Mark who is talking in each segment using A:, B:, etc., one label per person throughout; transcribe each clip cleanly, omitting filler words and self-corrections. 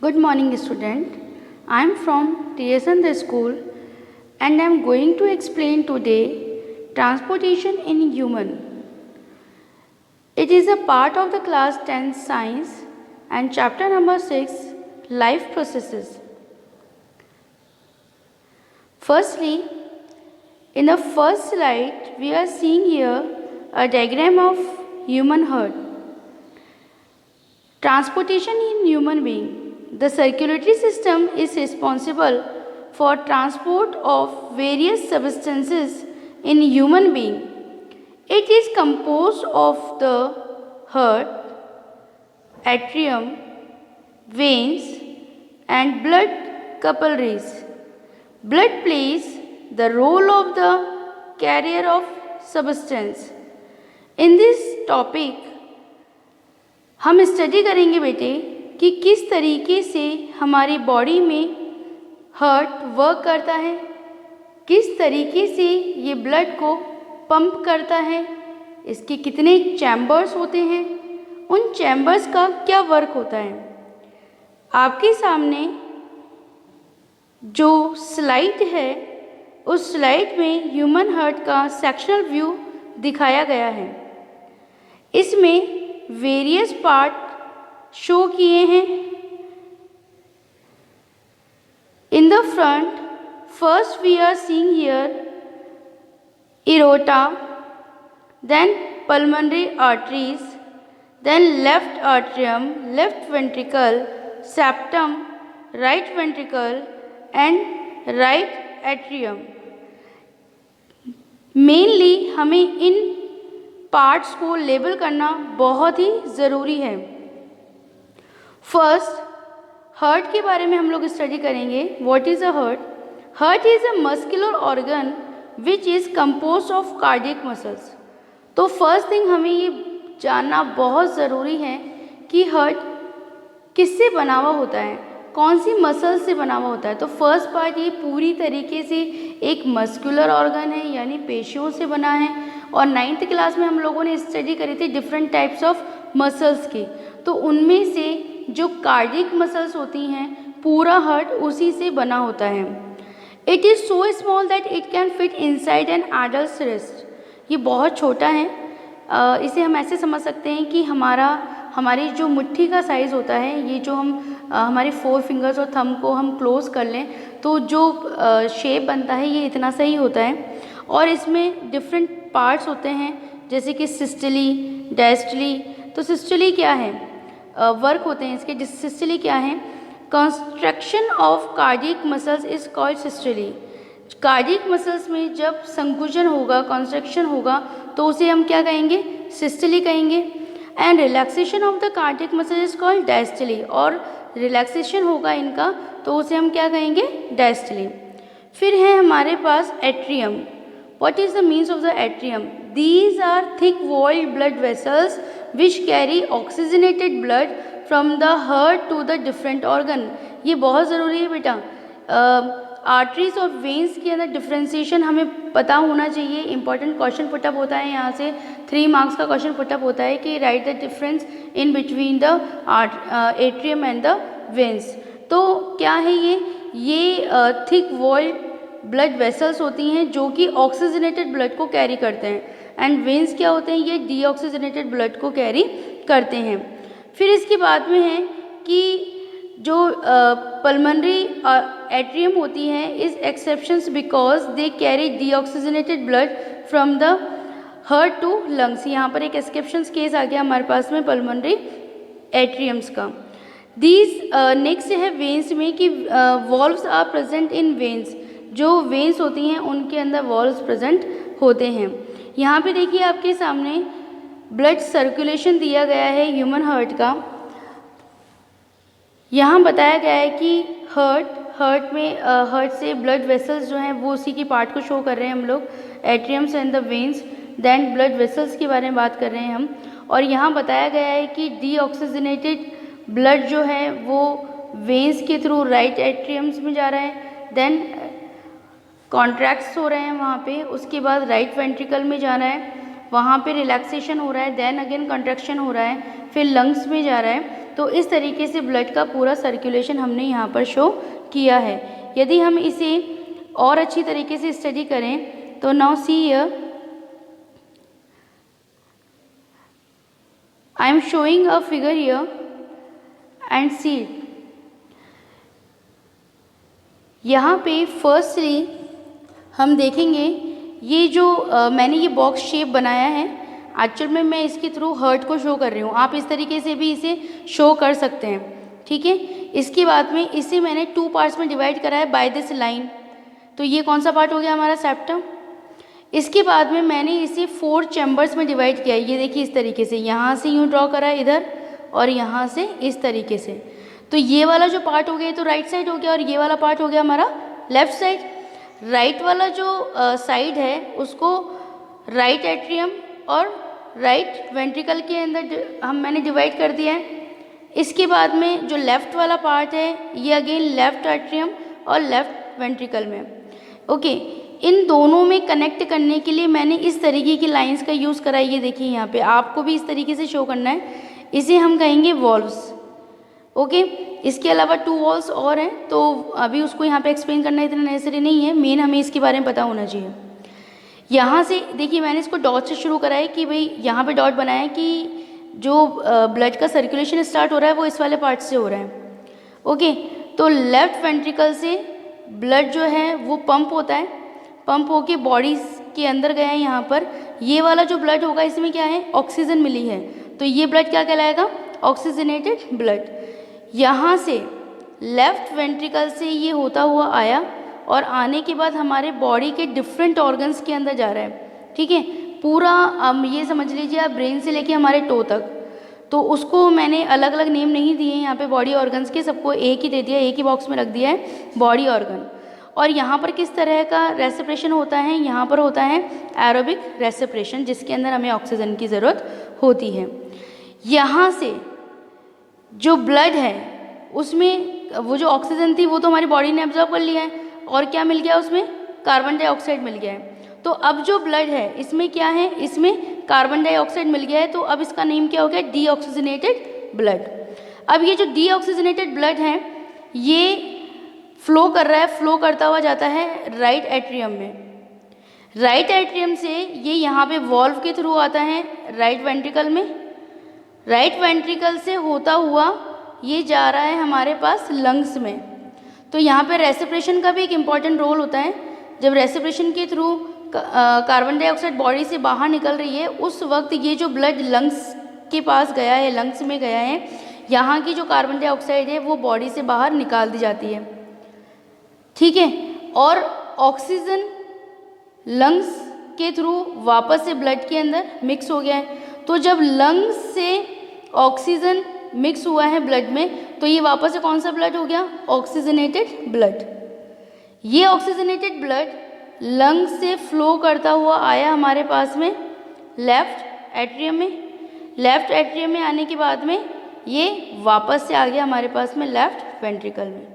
A: Good morning, student. I am from TSN the school and I am going to explain today transportation in human. It is a part of the class 10 science and chapter number 6 life processes. Firstly, in the first slide we are seeing here a diagram of human heart. Transportation in human being. The circulatory system is responsible for transport of various substances in human being. It is composed of the heart, atrium, veins and blood capillaries. Blood plays the role of the carrier of substance. In this topic हम study करेंगे बेटे कि किस तरीके से हमारी body में heart work करता है, किस तरीके से ये ब्लड को पंप करता है, इसके कितने चैम्बर्स होते हैं, उन चैम्बर्स का क्या वर्क होता है। आपके सामने जो स्लाइड है उस स्लाइड में ह्यूमन हार्ट का सेक्शनल व्यू दिखाया गया है। इसमें वेरियस पार्ट शो किए हैं। In the front first we are seeing here aorta, then pulmonary arteries, then left atrium, left ventricle, septum, right ventricle and right atrium. Mainly हमें इन parts को label करना बहुत ही ज़रूरी है। फर्स्ट, हार्ट के बारे में हम लोग स्टडी करेंगे। What is a heart? Heart is a muscular organ which is compose of cardiac muscles. तो फर्स्ट थिंग हमें ये जानना बहुत ज़रूरी है कि हार्ट किससे बना हुआ होता है, कौन सी मसल्स से बना हुआ होता है। तो फर्स्ट पार्ट ये पूरी तरीके से एक मस्कुलर ऑर्गन है, यानी पेशियों से बना है। और 9th क्लास में हम लोगों ने स्टडी करी थी डिफरेंट टाइप्स ऑफ मसल्स की, तो उनमें से जो कार्डियक मसल्स होती हैं पूरा हार्ट उसी से बना होता है। It is so small that it can fit inside an adult wrist. ये बहुत छोटा है। इसे हम ऐसे समझ सकते हैं कि हमारी जो मुट्ठी का साइज़ होता है, ये जो हम हमारे 4 फिंगर्स और थंब को हम क्लोज कर लें तो जो शेप बनता है ये इतना सा ही होता है। और इसमें डिफरेंट पार्ट्स होते हैं जैसे कि सिस्टली, डायस्टली। तो सिस्टली क्या है, वर्क होते हैं इसके। सिस्टली क्या है? Construction of cardiac muscles is called systole. Cardiac muscles में जब संकुचन होगा, कंस्ट्रक्शन होगा तो उसे हम क्या कहेंगे? सिस्टली कहेंगे। And relaxation of the cardiac muscle is called diastole. और रिलैक्सेशन होगा इनका तो उसे हम क्या कहेंगे? डायस्टली। फिर है हमारे पास atrium. What is the means of the atrium? These are thick-walled blood vessels which carry oxygenated blood from the heart to the different organ. ये बहुत ज़रूरी है बेटा। आर्टरीज और वेंस के अंदर डिफ्रेंसिएशन हमें पता होना चाहिए। इंपॉर्टेंट क्वेश्चन पुटअप होता है यहाँ से, 3 मार्क्स का क्वेश्चन पुटअप होता है कि right the difference in between the atrium and the veins. तो क्या है ये थिक वॉल्ड ब्लड वेसल्स होती हैं जो कि ऑक्सीजनेटेड ब्लड को कैरी करते हैं। एंड वेंस क्या होते हैं? ये डीऑक्सीजनेटेड ब्लड को कैरी करते हैं। फिर इसके बाद में है कि जो पल्मोनरी एट्रियम होती हैं is exceptions because they carry deoxygenated blood from the heart to lungs. यहाँ पर एक एक्सेप्शंस केस आ गया हमारे पास में पल्मोनरी एट्रियम्स का। दीज नेक्स्ट है वेंस में कि valves are present in veins. जो वेंस होती हैं उनके अंदर वॉल्व्स प्रेजेंट होते हैं। यहाँ पे देखिए आपके सामने ब्लड सर्कुलेशन दिया गया है ह्यूमन हार्ट का। यहाँ बताया गया है कि हार्ट से ब्लड वेसल्स जो हैं वो उसी की पार्ट को शो कर रहे हैं हम लोग, atriums and the veins. Then blood vessels के बारे में बात कर रहे हैं हम। और यहाँ बताया गया है कि डीऑक्सीजनेटेड ब्लड जो है वो वेंस के थ्रू राइट एट्रियम्स में जा रहा है। देन कॉन्ट्रैक्ट्स हो रहे हैं वहाँ पे, उसके बाद राइट वेंट्रिकल में जा रहा है, वहाँ पे रिलैक्सेशन हो रहा है, देन अगेन कंट्रैक्शन हो रहा है, फिर लंग्स में जा रहा है। तो इस तरीके से ब्लड का पूरा सर्कुलेशन हमने यहाँ पर शो किया है। यदि हम इसे और अच्छी तरीके से स्टडी करें तो now see here I am showing a figure here and see यहाँ पे फर्स्टली हम देखेंगे ये जो मैंने ये बॉक्स शेप बनाया है, एक्चुअल में मैं इसके थ्रू हर्ट को शो कर रही हूँ। आप इस तरीके से भी इसे शो कर सकते हैं, ठीक है। इसके बाद में इसे मैंने 2 पार्ट्स में डिवाइड करा है बाय दिस लाइन। तो ये कौन सा पार्ट हो गया हमारा सेप्टम। इसके बाद में मैंने इसे 4 चैम्बर्स में डिवाइड किया है। ये देखिए इस तरीके से, यहाँ से यूँ ड्रॉ करा है इधर और यहाँ से इस तरीके से। तो ये वाला जो पार्ट हो गया तो राइट साइड हो गया और ये वाला पार्ट हो गया हमारा लेफ्ट साइड। राइट वाला जो साइड है उसको राइट एट्रियम और राइट वेंट्रिकल के अंदर मैंने डिवाइड कर दिया है। इसके बाद में जो लेफ़्ट वाला पार्ट है ये अगेन लेफ़्ट एट्रियम और लेफ़्ट वेंट्रिकल में। ओके, इन दोनों में कनेक्ट करने के लिए मैंने इस तरीके की लाइंस का यूज़ करा है। ये देखिए यहाँ पे आपको भी इस तरीके से शो करना है। इसे हम कहेंगे वॉल्व्स। ओके, इसके अलावा 2 वॉल्स और हैं, तो अभी उसको यहाँ पे एक्सप्लेन करना इतना नेसेसरी नहीं है। मेन हमें इसके बारे में पता होना चाहिए। यहाँ से देखिए मैंने इसको डॉट से शुरू करा है कि भाई यहाँ पे डॉट बनाया है कि जो ब्लड का सर्कुलेशन स्टार्ट हो रहा है वो इस वाले पार्ट से हो रहा है। ओके, तो लेफ्ट वेंट्रिकल से ब्लड जो है वो पंप होता है, पंप होके बॉडी के अंदर गया है। यहाँ पर ये वाला जो ब्लड होगा इसमें क्या है, ऑक्सीजन मिली है, तो ये ब्लड क्या कहलाएगा, ऑक्सीजनेटेड ब्लड। यहाँ से लेफ्ट वेंट्रिकल से ये होता हुआ आया और आने के बाद हमारे बॉडी के डिफरेंट ऑर्गन्स के अंदर जा रहा है, ठीक है। पूरा ये समझ लीजिए आप ब्रेन से लेके हमारे टो तक, तो उसको मैंने अलग अलग नेम नहीं दिए यहाँ पे बॉडी ऑर्गन्स के, सबको एक ही दे दिया, एक ही बॉक्स में रख दिया है बॉडी ऑर्गन। और यहाँ पर किस तरह का रेस्पिरेशन होता है, यहाँ पर होता है एरोबिक रेस्पिरेशन, जिसके अंदर हमें ऑक्सीजन की ज़रूरत होती है। यहाँ से जो ब्लड है उसमें वो जो ऑक्सीजन थी वो तो हमारी बॉडी ने एब्जॉर्ब कर लिया है, और क्या मिल गया उसमें, कार्बन डाइऑक्साइड मिल गया है। तो अब जो ब्लड है इसमें क्या है, इसमें कार्बन डाइऑक्साइड मिल गया है, तो अब इसका नेम क्या हो गया, डीऑक्सीजनेटेड ब्लड। अब ये जो डीऑक्सीजनेटेड ब्लड है ये फ्लो कर रहा है, फ्लो करता हुआ जाता है राइट एट्रियम में। राइट एट्रियम से ये यहाँ पे वॉल्व के थ्रू आता है राइट वेंट्रिकल में। राइट वेंट्रिकल से होता हुआ ये जा रहा है हमारे पास लंग्स में। तो यहाँ पे रेस्पिरेशन का भी एक इम्पॉर्टेंट रोल होता है। जब रेस्पिरेशन के थ्रू कार्बन डाइऑक्साइड बॉडी से बाहर निकल रही है उस वक्त ये जो ब्लड लंग्स के पास गया है, लंग्स में गया है, यहाँ की जो कार्बन डाइऑक्साइड है वो बॉडी से बाहर निकाल दी जाती है, ठीक है। और ऑक्सीजन लंग्स के थ्रू वापस से ब्लड के अंदर मिक्स हो गया है। तो जब लंग्स से ऑक्सीजन मिक्स हुआ है ब्लड में तो ये वापस से कौन सा ब्लड हो गया, ऑक्सीजनेटेड ब्लड। ये ऑक्सीजनेटेड ब्लड लंग्स से फ्लो करता हुआ आया हमारे पास में लेफ्ट एट्रियम में। लेफ्ट एट्रियम में आने के बाद में ये वापस से आ गया हमारे पास में लेफ्ट वेंट्रिकल में।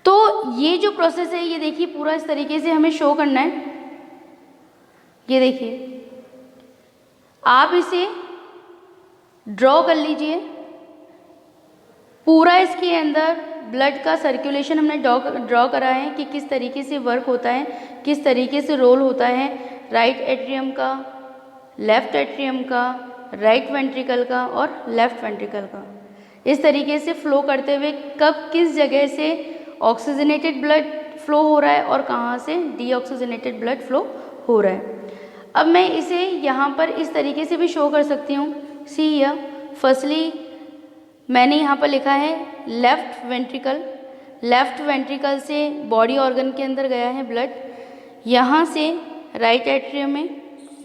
A: तो ये जो प्रोसेस है ये देखिए पूरा इस तरीके से हमें शो करना है। ये देखिए आप इसे ड्रॉ कर लीजिए। पूरा इसके अंदर ब्लड का सर्कुलेशन हमने ड्रॉ करा है कि किस तरीके से वर्क होता है, किस तरीके से रोल होता है राइट एट्रियम का, लेफ्ट एट्रियम का, राइट वेंट्रिकल का और लेफ्ट वेंट्रिकल का। इस तरीके से फ्लो करते हुए कब किस जगह से ऑक्सीजनेटेड ब्लड फ्लो हो रहा है और कहाँ से डीऑक्सीजनेटेड ब्लड फ्लो हो रहा है। अब मैं इसे यहाँ पर इस तरीके से भी शो कर सकती हूँ। सी हियर, फर्स्टली मैंने यहाँ पर लिखा है लेफ्ट वेंट्रिकल। लेफ्ट वेंट्रिकल से बॉडी ऑर्गन के अंदर गया है ब्लड, यहाँ से राइट एट्रियम में,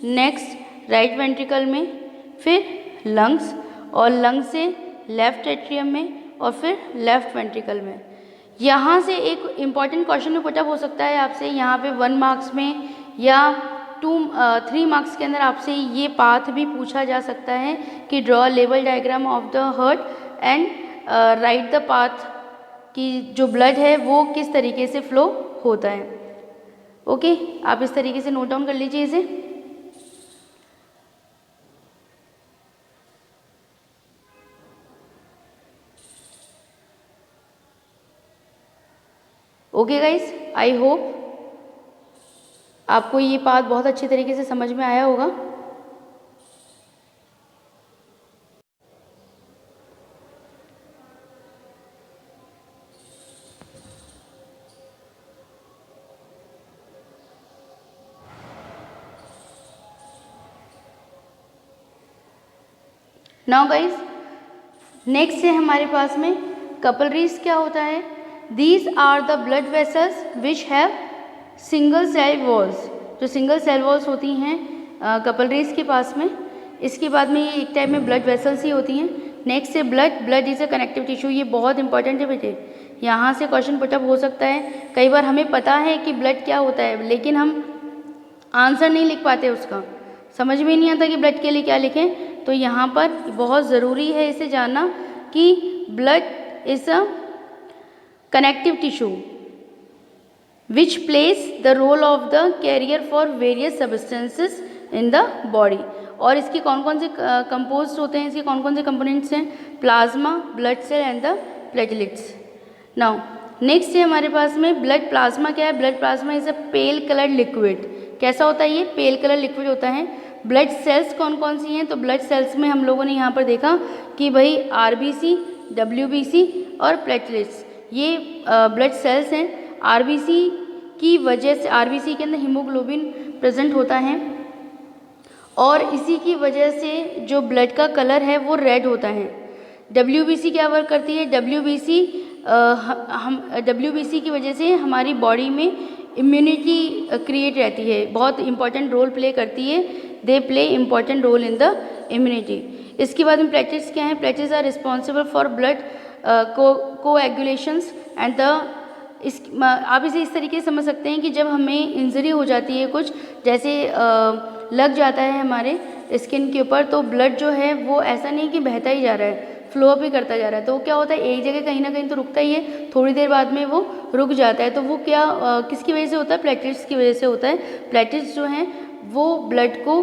A: नेक्स्ट राइट वेंट्रिकल में, फिर लंग्स, और लंग्स से लेफ्ट एट्रियम में और फिर लेफ्ट वेंट्रिकल में। यहाँ से एक इम्पॉर्टेंट क्वेश्चन भी पुटअप हो सकता है आपसे यहाँ पे 1 मार्क्स में या 3 मार्क्स के अंदर आपसे ये पाथ भी पूछा जा सकता है कि draw level diagram of the heart and right the path कि जो ब्लड है वो किस तरीके से फ्लो होता है। ओके, आप इस तरीके से नोट डाउन कर लीजिए इसे। ओके गाइस, आई होप आपको ये बात बहुत अच्छी तरीके से समझ में आया होगा। नाउ गाइस, नेक्स्ट है हमारे पास में कैपिलरीज। क्या होता है? These are the blood vessels which have single cell walls. जो सिंगल सेल वॉल्स होती हैं कैपिलरीज के पास में। इसके बाद में ये एक टाइप में ब्लड वेसल्स ही होती हैं। नेक्स्ट है blood. Blood is a connective tissue. ये बहुत इंपॉर्टेंट है बेटे, यहाँ से क्वेश्चन पुटअप हो सकता है। कई बार हमें पता है कि ब्लड क्या होता है, लेकिन हम आंसर नहीं लिख पाते, उसका समझ में नहीं आता कि ब्लड के लिए क्या लिखें। तो यहाँ पर बहुत ज़रूरी है इसे जानना कि blood is a connective tissue which plays the role of the carrier for various substances in the body. और इसके कौन कौन से कंपोज होते हैं, इसके कौन कौन से कंपोनेंट्स हैं? Plasma, blood cell and the platelets. Now next है हमारे पास में ब्लड प्लाज्मा। क्या है? Blood plasma is a pale colour liquid. कैसा होता है ये? पेल कलर लिक्विड होता है। ब्लड सेल्स कौन कौन सी हैं? तो ब्लड सेल्स में हम लोगों ने यहाँ पर देखा कि भाई आरबीसी, डब्ल्यूबीसी और प्लेटलेट्स, ये ब्लड सेल्स हैं। आरबीसी की वजह से, आरबीसी के अंदर हीमोग्लोबिन प्रेजेंट होता है और इसी की वजह से जो ब्लड का कलर है वो रेड होता है। डब्ल्यूबीसी क्या वर्क करती है? डब्ल्यूबीसी की वजह से हमारी बॉडी में इम्यूनिटी क्रिएट रहती है, बहुत इंपॉर्टेंट रोल प्ले करती है। They play important role in the immunity. इसके बाद में प्लेटलेट्स क्या हैं? Platelets are responsible for blood coagulations and the आप इसे इस तरीके से समझ सकते हैं कि जब हमें इंजरी हो जाती है, कुछ जैसे लग जाता है हमारे स्किन के ऊपर, तो ब्लड जो है वो ऐसा नहीं कि बहता ही जा रहा है, फ्लो अप ही करता जा रहा है। तो क्या होता है, एक जगह कहीं ना कहीं तो रुकता ही है, थोड़ी देर बाद में वो रुक जाता है। तो वो क्या किसकी वजह से होता है? प्लेटलेट्स की वजह से होता है। प्लेटलेट्स जो हैं वो ब्लड को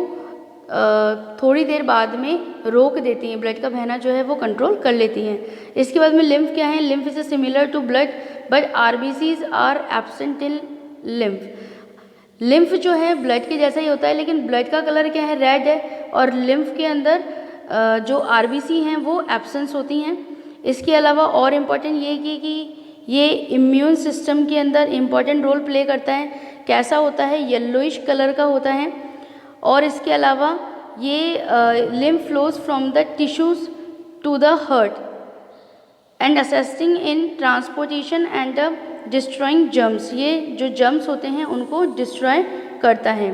A: थोड़ी देर बाद में रोक देती हैं, ब्लड का बहना जो है वो कंट्रोल कर लेती हैं। इसके बाद में लिम्फ क्या है? Lymph is similar to blood but RBCs are absent in lymph. Lymph जो है ब्लड के जैसा ही होता है, लेकिन ब्लड का कलर क्या है? रेड है। और लिम्फ के अंदर जो आरबीसी हैं वो एब्सेंस होती हैं। इसके अलावा और इम्पॉर्टेंट ये कि ये इम्यून सिस्टम के अंदर इम्पॉर्टेंट रोल प्ले करता है। कैसा होता है? येलोइश कलर का होता है। और इसके अलावा ये lymph flows from the tissues to the heart and assisting in transportation and destroying germs. ये जो जर्म्स होते हैं उनको डिस्ट्रॉय करता है।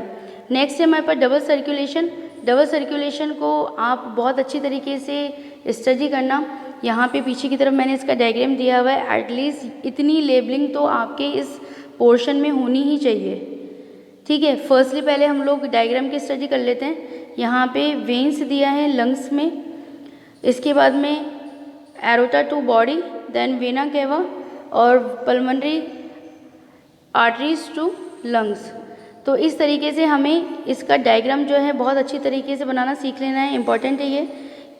A: नेक्स्ट है हमारे पास डबल सर्कुलेशन। डबल सर्कुलेशन को आप बहुत अच्छी तरीके से स्टडी करना। यहाँ पे पीछे की तरफ मैंने इसका डायग्राम दिया हुआ है। एटलीस्ट इतनी लेबलिंग तो आपके इस पोर्शन में होनी ही चाहिए, ठीक है। फर्स्टली पहले हम लोग डायग्राम की स्टडी कर लेते हैं। यहाँ पे वेन्स दिया है लंग्स में, इसके बाद में aorta to body, then vena cava और पल्मोनरी आर्टरीज टू लंग्स। तो इस तरीके से हमें इसका डायग्राम जो है बहुत अच्छी तरीके से बनाना सीख लेना है, इंपॉर्टेंट है ये।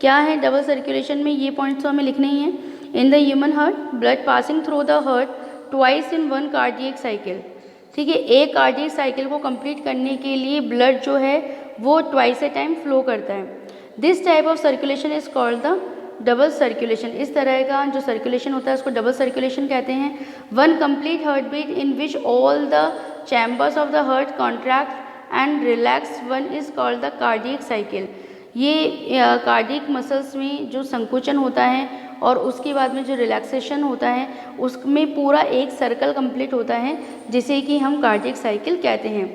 A: क्या है डबल सर्कुलेशन में? ये पॉइंट्स तो हमें लिखने ही हैं। In the human heart blood passing through the heart twice in one cardiac cycle, ठीक है। एक कार्डियक साइकिल को कंप्लीट करने के लिए ब्लड जो है वो ट्वाइस ए टाइम फ्लो करता है। This type of circulation is called the double circulation. इस तरह का जो सर्कुलेशन होता है उसको डबल सर्कुलेशन कहते हैं। One complete heart beat in which all the chambers of the heart contract and relax one is called the cardiac cycle. ये कार्डियक मसल्स में जो संकुचन होता है और उसके बाद में जो रिलैक्सेशन होता है उसमें पूरा एक सर्कल कंप्लीट होता है, जिसे कि हम कार्डियक साइकिल कहते हैं।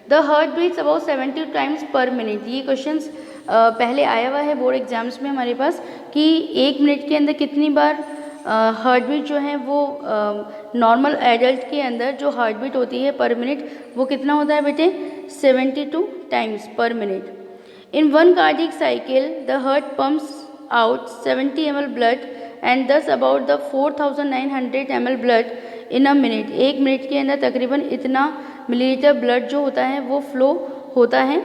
A: The heart beats about 70 times per minute. ये क्वेश्चंस पहले आया हुआ है बोर्ड एग्जाम्स में हमारे पास कि 1 मिनट के अंदर कितनी बार हार्ट बीट जो है वो नॉर्मल एडल्ट के अंदर जो हार्ट बीट होती है पर मिनट वो कितना होता है बेटे? 72 times per minute. In one cardiac cycle, the heart pumps out 70 ml blood and thus about the 4900 ml blood in a minute. 1 minute के अंदर तकरीबन इतना मिलीलीटर ब्लड जो होता है वो फ्लो होता है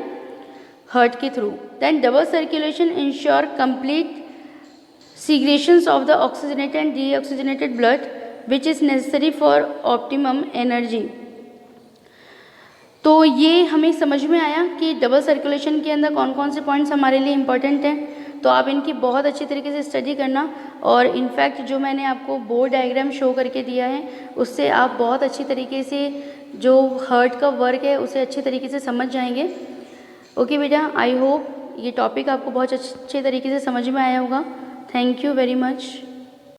A: हार्ट के through. Then double circulation ensure complete segregations of the oxygenated and deoxygenated blood which is necessary for optimum energy. तो ये हमें समझ में आया कि डबल सर्कुलेशन के अंदर कौन कौन से पॉइंट्स हमारे लिए इम्पॉर्टेंट हैं। तो आप इनकी बहुत अच्छी तरीके से स्टडी करना, और इनफैक्ट जो मैंने आपको बोर्ड डायग्राम शो करके दिया है उससे आप बहुत अच्छी तरीके से जो हार्ट का वर्क है उसे अच्छे तरीके से समझ जाएंगे। ओके बेटा, आई होप ये टॉपिक आपको बहुत अच्छे तरीके से समझ में आया होगा। Thank you very much.